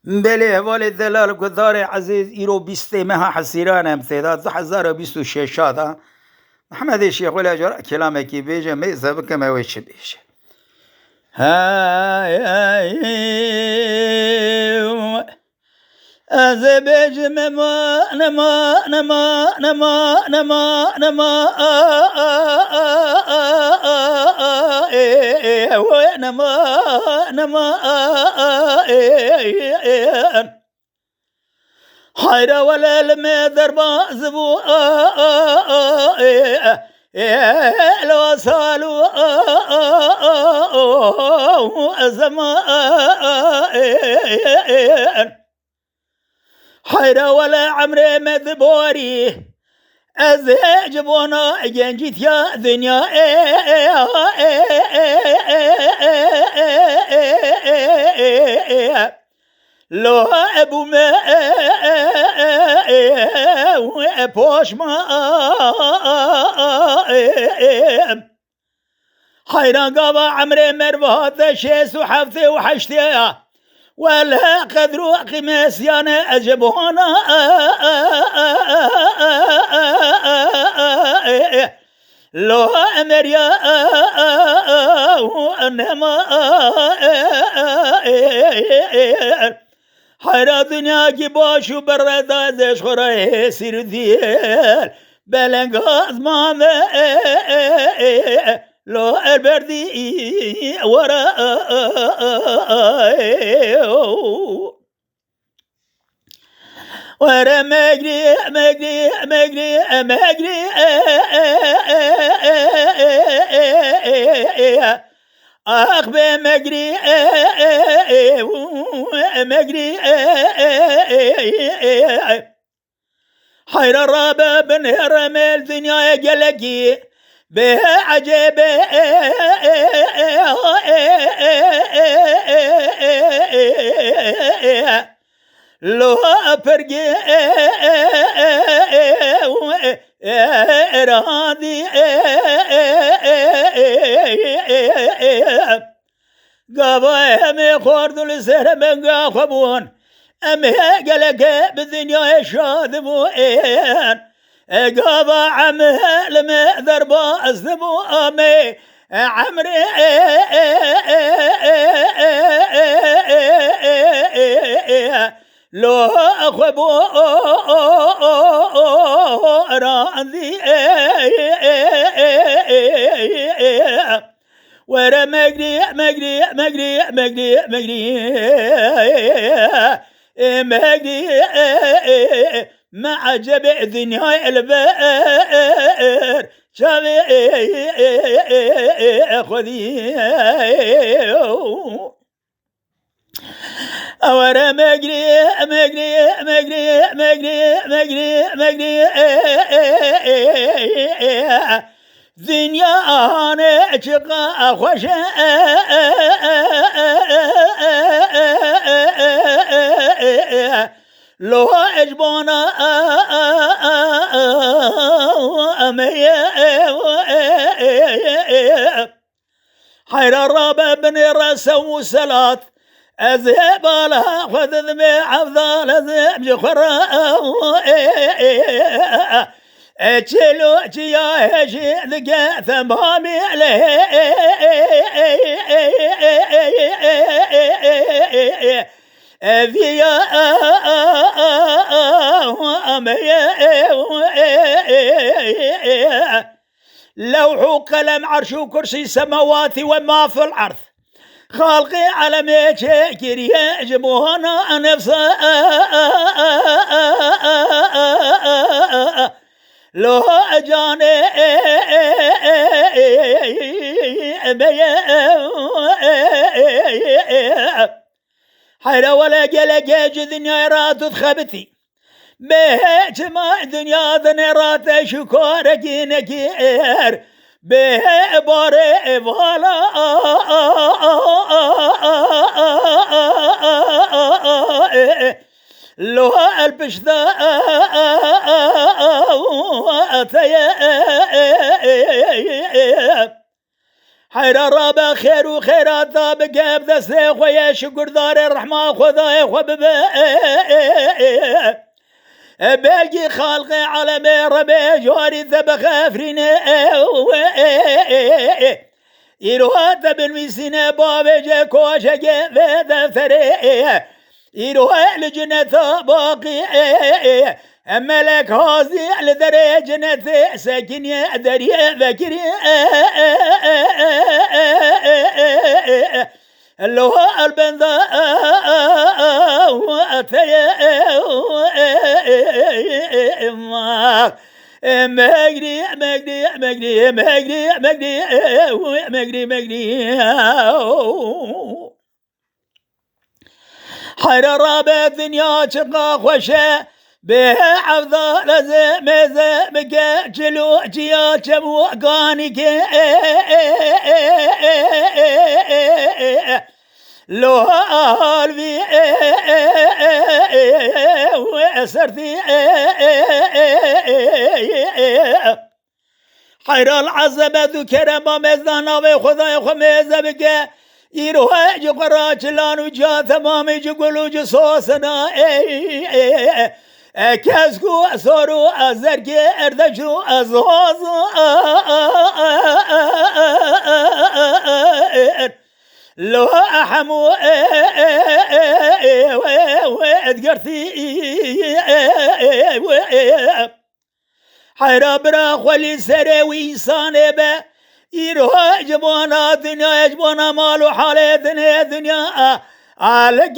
بله حوال دلال گدار عزیز ایرو بیسته مها حسیران امتداد 2026 محمد شیخ ولی جرا کلامه کی بیجه میزه که مویش بیشه از بیجه حيرة ولا المدر بازبو لو صالوا زمان حيرة ولا عمري مذبوري أزجبونا جنجت يا دنيا لو ابو ما پوش ما حيران قابا عمري مروات شيس وحفتي وحشتي ولا قدروا قماسيان أجبونا لو أمريا أنما حيرا دنيا کی باشو بردازش خوره سیر دیل بلنگاز مامه لو البردی ورا ورا مجري مجري مجري مجري آخ به مجري مجري حير الرابع بن هرمل دنيا جلقي به عجيب لو فرقي رادي قابا امي خورد لسهر من قاخبون امي قلق بالدنيا شاذبوين قابا عمه لما ذربا أزدبو امي عمري لو أخبو راندي ورا مجري مجري مجري مجري مجري مجري ما عجب الدنيا البئر شابي خذي ورا مجري مجري مجري مجري مجري مجري دنيا أنا شقا خوش لو أجبونا حير الرابع بن رسو سلات أذهب لها خذ ذمي عفضال أذهب جخرا اتشلو اتشيا هشي ذقا ثمامي عليه ذيا لوح قلم عرش كرسي سماوات وما في الأرض خالقي على ميشكر يجبونا نفسه لو أجاني حيرا ولا قلق دنيا رات تخبتي بهج ما دنيا ذنرات شكورك نكير به باري والا لو البشدا حیر رابا خیر و خیرات بکب دست خوی شکر دار رحمه خدای خوب بلگی خلق عالم رب جواری ذبخ افرین ایروها تبلویسین بابجه کوشگه و دفتره ایروها لجنت باقی ملك هازي لدري جنة ساكنية دريا ذكري اللوها البندا واتيا مجري مجري مجري مجري مجري مجري مجري حير رابع الدنيا شقا خوشة به عفضال زمزة بك جلو جيا جمو قانك لو قلبي وأسرتي حير العزبة ذكر ما مزانا بخذا خميزة بك يروح جقرا جلان وجا تمام جقلو جصوصنا كاسكو أصورو أزركي أردشو أزوزو لو أحمو وأدقرتي حيرا برا خولي سروي صانبه يروح جبونا دنيا جبونا مالو حالي دنيا علق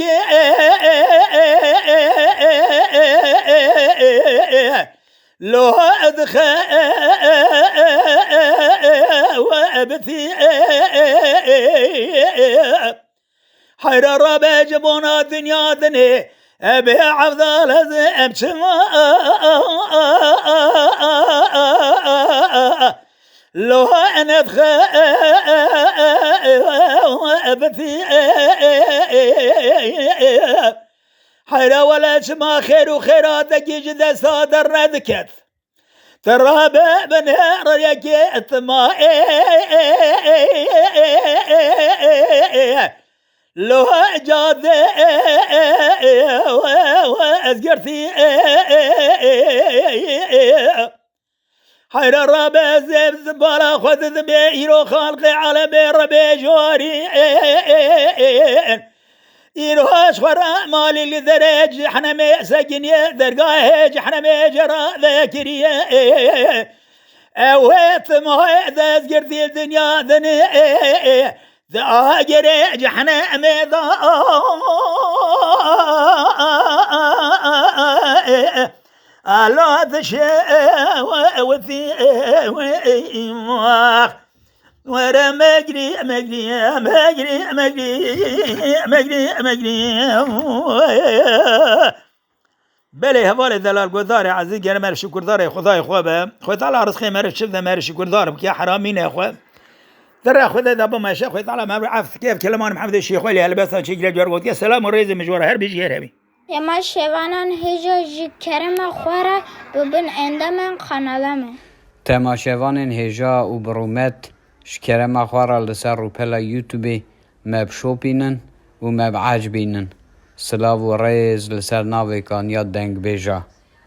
لو أدخل وأبثي حير ربا جبونا دنيا دني أبي عفضال أمشما لو أنا أدخل وأبثي حيرا ولا شما خير وخيراتك يجد صادر ردكت ترابا بنهر يكيت ما لو جاد وأزقرتي حيرا رابا زبالا خذ ذبيرو خالق على ربي جواري يروش خرا مالي لذرج احنا مساكنية درقاه احنا مجرى ذاكرية اويت ما ذا زقرتي الدنيا ذني ذا جريج احنا ميضا الله تشاء وثي وإيماخ ورا مجري مجري مجري مجري مجري مجري بله هوال دلال گذار عزیز گرم مر شکر داره خدای خوبه خود تعالی رزق مر شفت مر شکر داره که حرامین اخو ترى خذ هذا بما شيخ خذ تعالى ما عرف كيف كلمان محمد الشيخ ولي هل بس شيء جرى قلت يا سلام وريز مجوره هر بيجي هربي يا ما شوانان هجا كرم خوره ببن عندما خنالمه تماشاوان هجا و برومت شكرم خواره لسر روپلا يوتيوب مب شوبينن و مب عجبينن سلاو و ريز لسر ناوي كان ياد دنگ بيجا